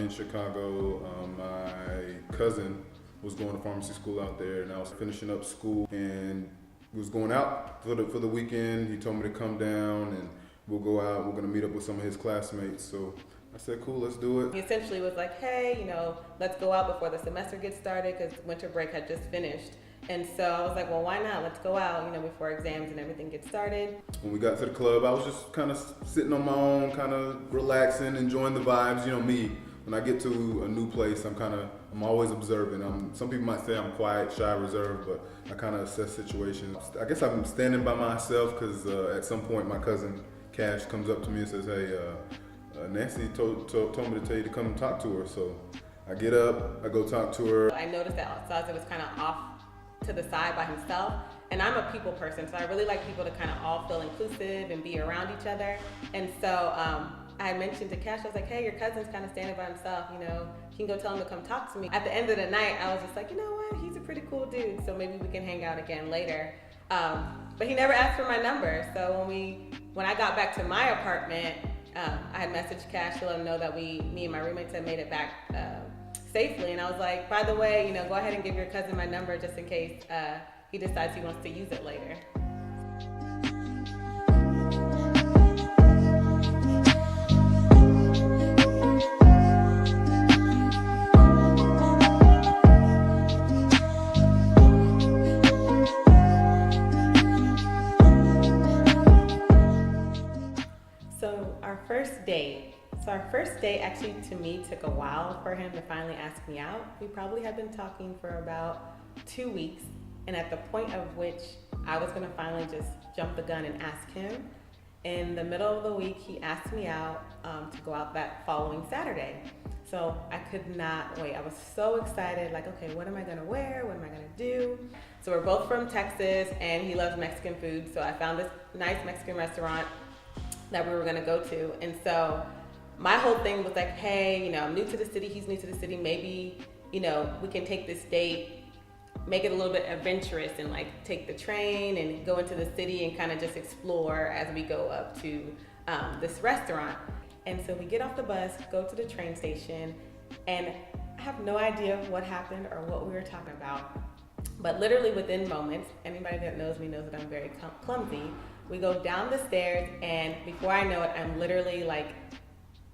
in Chicago. My cousin was going to pharmacy school out there, and I was finishing up school and was going out for the weekend. He told me to come down and we'll go out. We're gonna meet up with some of his classmates. So I said, cool, let's do it. He essentially was like, hey, let's go out before the semester gets started because winter break had just finished. And so I was like, well, why not? Let's go out, before exams and everything gets started. When we got to the club, I was just kind of sitting on my own, kind of relaxing, enjoying the vibes. Me, when I get to a new place, I'm always observing. Some people might say I'm quiet, shy, reserved, but I kind of assess situations. I guess I'm standing by myself because at some point my cousin Cash comes up to me and says, hey, Nancy told me to tell you to come talk to her. So I get up, I go talk to her. I noticed that Osazee was kind of off to the side by himself, and I'm a people person, so I really like people to kind of all feel inclusive and be around each other. And so I mentioned to Cash, I was like, hey, your cousin's kind of standing by himself, you can go tell him to come talk to me. At the end of the night, I was just like, you know what, he's a pretty cool dude, so maybe we can hang out again later. But he never asked for my number, so when I got back to my apartment, I had messaged Cash to let him know that me and my roommates had made it back safely, and I was like, by the way, go ahead and give your cousin my number just in case he decides he wants to use it later. Our first date actually to me took a while for him to finally ask me out. We probably had been talking for about 2 weeks, and at the point of which I was gonna finally just jump the gun and ask him, in the middle of the week he asked me out to go out that following Saturday. So I could not wait. I was so excited, like, okay, what am I gonna wear? What am I gonna do? So we're both from Texas and he loves Mexican food, so I found this nice Mexican restaurant that we were gonna go to. And so my whole thing was like, hey, I'm new to the city, he's new to the city, maybe, we can take this date, make it a little bit adventurous and like take the train and go into the city and kind of just explore as we go up to this restaurant. And so we get off the bus, go to the train station, and I have no idea what happened or what we were talking about. But literally within moments, anybody that knows me knows that I'm very clumsy. We go down the stairs, and before I know it, I'm literally like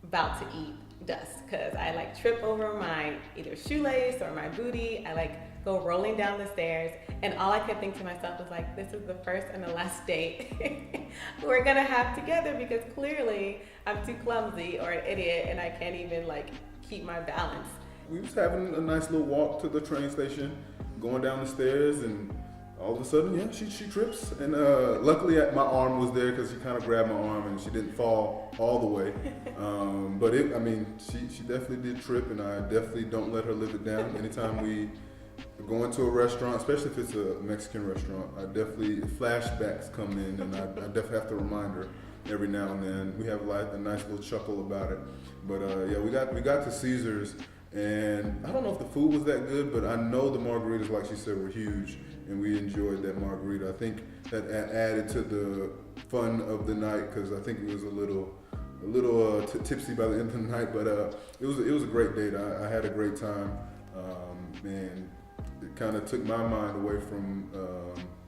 about to eat dust because I like trip over my either shoelace or my booty. I like go rolling down the stairs, and all I could think to myself was like, this is the first and the last date we're gonna have together because clearly I'm too clumsy or an idiot and I can't even like keep my balance. We was having a nice little walk to the train station, going down the stairs, and all of a sudden, yeah, she trips. And luckily my arm was there because she kind of grabbed my arm and she didn't fall all the way. But she definitely did trip, and I definitely don't let her live it down. Anytime we go into a restaurant, especially if it's a Mexican restaurant, flashbacks come in, and I definitely have to remind her every now and then. We have like a nice little chuckle about it. But yeah, we got to Caesar's, and I don't know if the food was that good, but I know the margaritas, like she said, were huge, and we enjoyed that margarita. I think that added to the fun of the night because I think it was a little tipsy by the end of the night, but it was a great date. I had a great time, and it kind of took my mind away from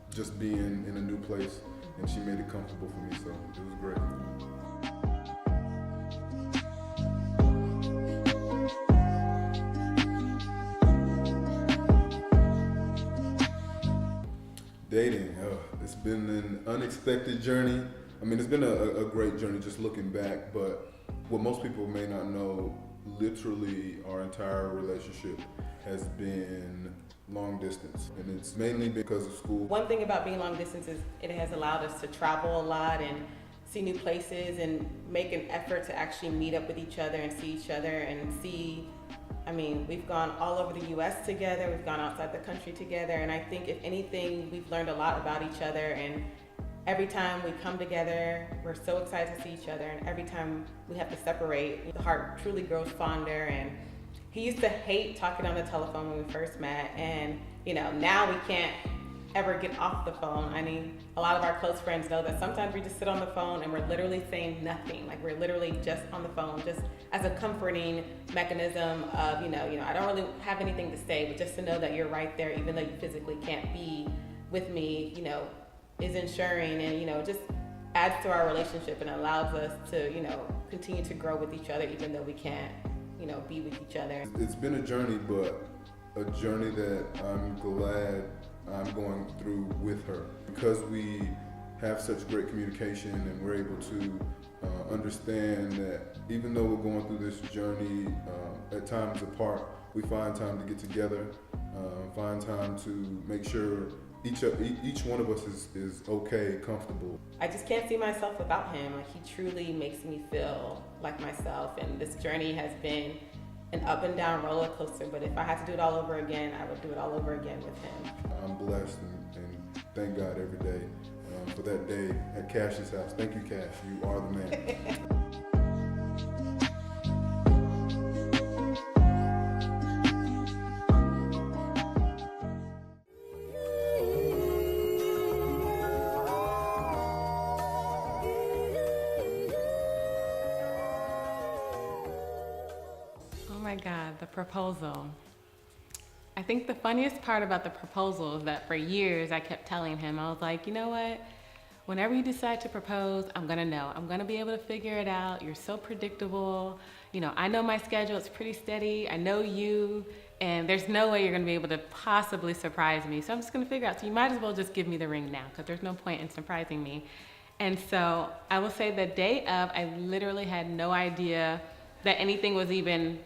just being in a new place, and she made it comfortable for me, so it was great. Dating, it's been an unexpected journey. It's been a great journey just looking back, but what most people may not know, literally our entire relationship has been long distance, and it's mainly because of school. One thing about being long distance is it has allowed us to travel a lot and see new places and make an effort to actually meet up with each other and see each other and see. We've gone all over the U.S. together, we've gone outside the country together, and I think if anything, we've learned a lot about each other, and every time we come together, we're so excited to see each other, and every time we have to separate, the heart truly grows fonder. And he used to hate talking on the telephone when we first met, and now we can't ever get off the phone. I mean, a lot of our close friends know that sometimes we just sit on the phone and we're literally saying nothing. Like we're literally just on the phone, just as a comforting mechanism of, I don't really have anything to say, but just to know that you're right there, even though you physically can't be with me, is ensuring and, just adds to our relationship and allows us to, continue to grow with each other, even though we can't, be with each other. It's been a journey, but a journey that I'm glad I'm going through with her, because we have such great communication and we're able to understand that even though we're going through this journey at times apart, we find time to get together, find time to make sure each one of us is okay, comfortable. I just can't see myself without him. Like, he truly makes me feel like myself, and this journey has been an up and down roller coaster, but if I had to do it all over again, I would do it all over again with him. I'm blessed and thank God every day for that day at Cash's house. Thank you, Cash. You are the man. Oh my God, the proposal. I think the funniest part about the proposal is that for years I kept telling him, I was like, you know what? Whenever you decide to propose, I'm gonna know. I'm gonna be able to figure it out. You're so predictable. I know my schedule, it's pretty steady. I know you, and there's no way you're gonna be able to possibly surprise me. So I'm just gonna figure out. So you might as well just give me the ring now, because there's no point in surprising me. And so I will say the day of, I literally had no idea that anything was even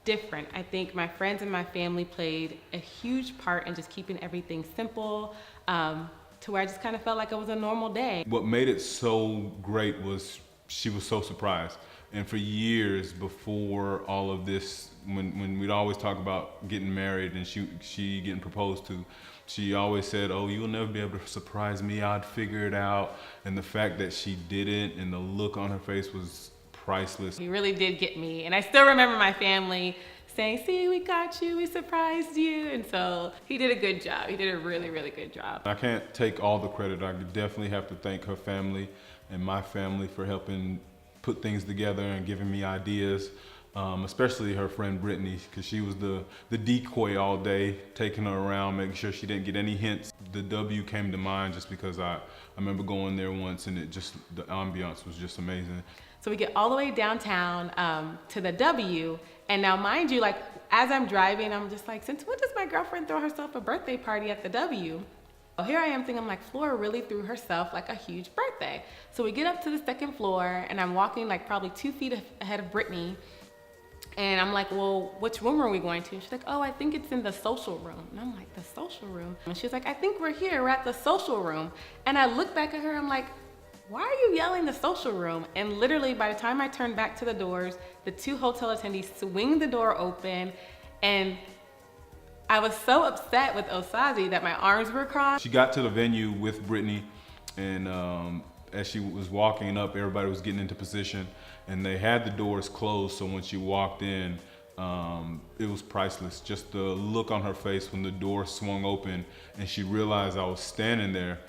different. I think my friends and my family played a huge part in just keeping everything simple, to where I just kind of felt like it was a normal day. What made it so great was she was so surprised. And for years before all of this, when we'd always talk about getting married and she getting proposed to, she always said, oh, you'll never be able to surprise me, I'd figure it out. And the fact that she didn't, and the look on her face was priceless. He really did get me, and I still remember my family saying, see, we got you, we surprised you. And so he did a good job. He did a really, really good job. I can't take all the credit. I definitely have to thank her family and my family for helping put things together and giving me ideas, especially her friend Brittany, because she was the decoy all day, taking her around, making sure she didn't get any hints. The W came to mind just because I remember going there once, and the ambiance was just amazing. So we get all the way downtown to the W, and now mind you, like as I'm driving, I'm just like, since when does my girlfriend throw herself a birthday party at the W? Well, here I am thinking, I'm like, Flora really threw herself like a huge birthday. So we get up to the second floor, and I'm walking like probably 2 feet ahead of Brittany, and I'm like, well, which room are we going to? And she's like, oh, I think it's in the social room. And I'm like, the social room? And she's like, I think we're here, we're at the social room. And I look back at her, I'm like, why are you yelling the social room? And literally by the time I turned back to the doors, the 2 hotel attendees swing the door open, and I was so upset with Osazee that my arms were crossed. She got to the venue with Brittany, and as she was walking up, everybody was getting into position, and they had the doors closed, so when she walked in, it was priceless. Just the look on her face when the door swung open and she realized I was standing there.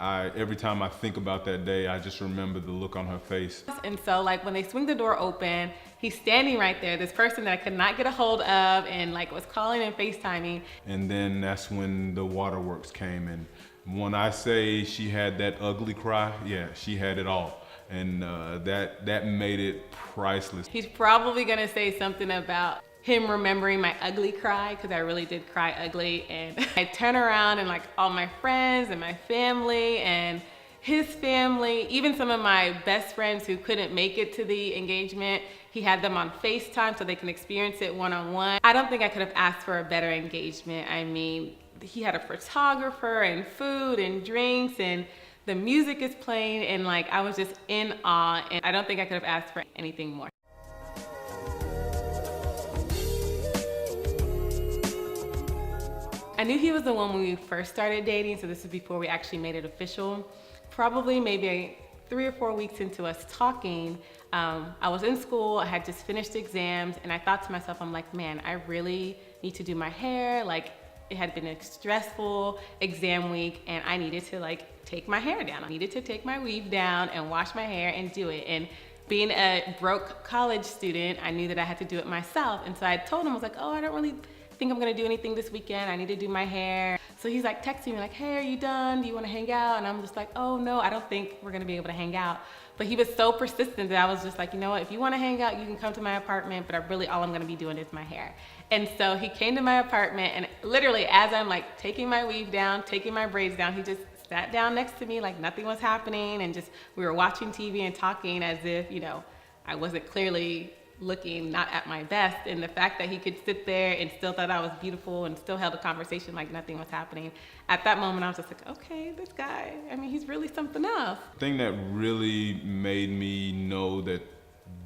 Every time I think about that day, I just remember the look on her face. And so like when they swing the door open, he's standing right there, this person that I could not get a hold of, and like was calling and FaceTiming. And then that's when the waterworks came. And when I say she had that ugly cry, yeah, she had it all. And that made it priceless. He's probably gonna say something about him remembering my ugly cry, because I really did cry ugly. And I turn around and like all my friends and my family and his family, even some of my best friends who couldn't make it to the engagement, he had them on FaceTime so they can experience it one-on-one. I don't think I could have asked for a better engagement. I mean, he had a photographer and food and drinks, and the music is playing, and like I was just in awe, and I don't think I could have asked for anything more. I knew he was the one when we first started dating, so this was before we actually made it official. Probably maybe 3 or 4 weeks into us talking, I was in school, I had just finished exams, and I thought to myself, I'm like, man, I really need to do my hair. Like, it had been a stressful exam week, and I needed to like take my hair down. I needed to take my weave down and wash my hair and do it. And being a broke college student, I knew that I had to do it myself. And so I told him, I was like, oh, I don't really think I'm gonna do anything this weekend. I need to do my hair. So he's like texting me like, hey, are you done? Do you wanna hang out? And I'm just like, oh no, I don't think we're gonna be able to hang out. But he was so persistent that I was just like, you know what, if you wanna hang out, you can come to my apartment, but really all I'm gonna be doing is my hair. And so he came to my apartment, and literally as I'm like taking my weave down, taking my braids down, he just sat down next to me like nothing was happening, and just, we were watching TV and talking as if, you know, I wasn't clearly looking not at my best. And the fact that he could sit there and still thought I was beautiful and still held a conversation like nothing was happening. At that moment, I was just like, okay, this guy, I mean, he's really something else. The thing that really made me know that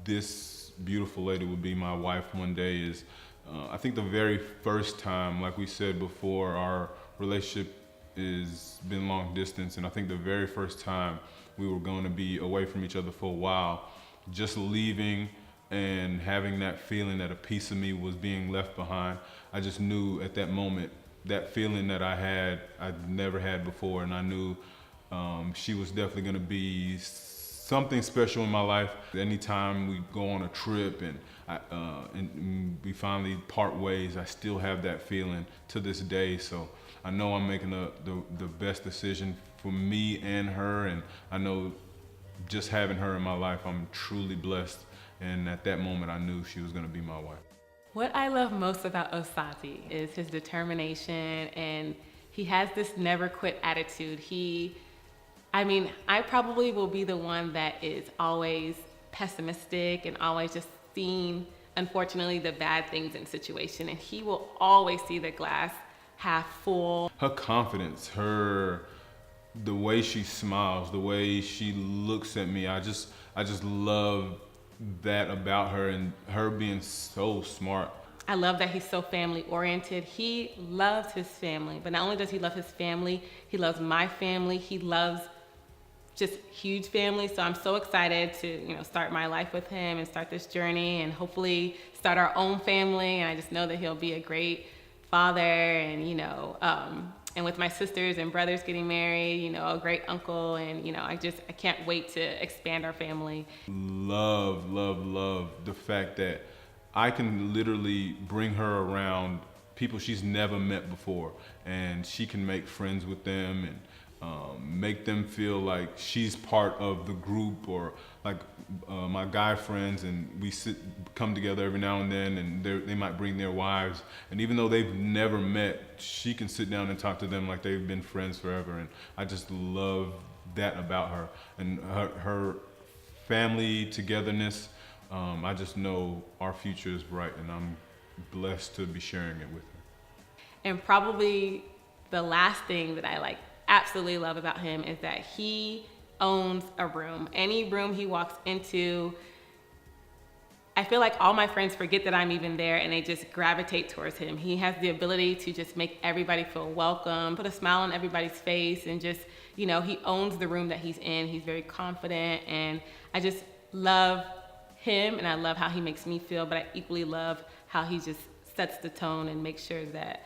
this beautiful lady would be my wife one day is, I think the very first time, like we said before, our relationship has been long distance, and I think the very first time we were going to be away from each other for a while, just leaving and having that feeling that a piece of me was being left behind, I just knew at that moment, that feeling that I had, I'd never had before, and I knew she was definitely gonna be something special in my life. Anytime we go on a trip and we finally part ways, I still have that feeling to this day. So I know I'm making the best decision for me and her, and I know just having her in my life, I'm truly blessed. And at that moment, I knew she was gonna be my wife. What I love most about Osazee is his determination, and he has this never quit attitude. I probably will be the one that is always pessimistic and always just seeing, unfortunately, the bad things in situation, and he will always see the glass half full. Her confidence, the way she smiles, the way she looks at me, I just love that about her, and her being so smart. I love that he's so family oriented. He loves his family, but not only does he love his family, he loves my family. He loves just huge family. So I'm so excited to, start my life with him and start this journey and hopefully start our own family. And I just know that he'll be a great father, and, and with my sisters and brothers getting married, a great uncle, and I can't wait to expand our family. Love the fact that I can literally bring her around people she's never met before, and she can make friends with them and make them feel like she's part of the group, or like my guy friends, and we come together every now and then, and they might bring their wives, and even though they've never met, she can sit down and talk to them like they've been friends forever. And I just love that about her, and her family togetherness. I just know our future is bright, and I'm blessed to be sharing it with her. And probably the last thing that I absolutely love about him is that he owns a room. Any room he walks into, I feel like all my friends forget that I'm even there, and they just gravitate towards him. He has the ability to just make everybody feel welcome, put a smile on everybody's face, and just, he owns the room that he's in. He's very confident, and I just love him, and I love how he makes me feel, but I equally love how he just sets the tone and makes sure that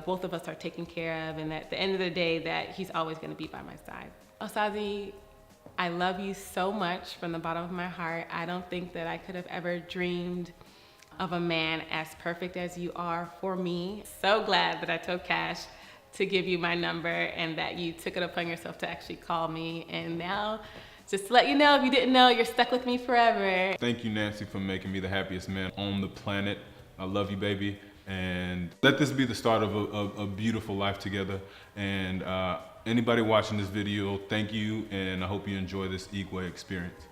both of us are taken care of, and at the end of the day that he's always gonna be by my side. Osazee, I love you so much from the bottom of my heart. I don't think that I could have ever dreamed of a man as perfect as you are for me. So glad that I told Cash to give you my number, and that you took it upon yourself to actually call me. And now, just to let you know, if you didn't know, you're stuck with me forever. Thank you, Nancy, for making me the happiest man on the planet. I love you, baby. And let this be the start of a beautiful life together. And anybody watching this video, thank you, and I hope you enjoy this Igwe experience.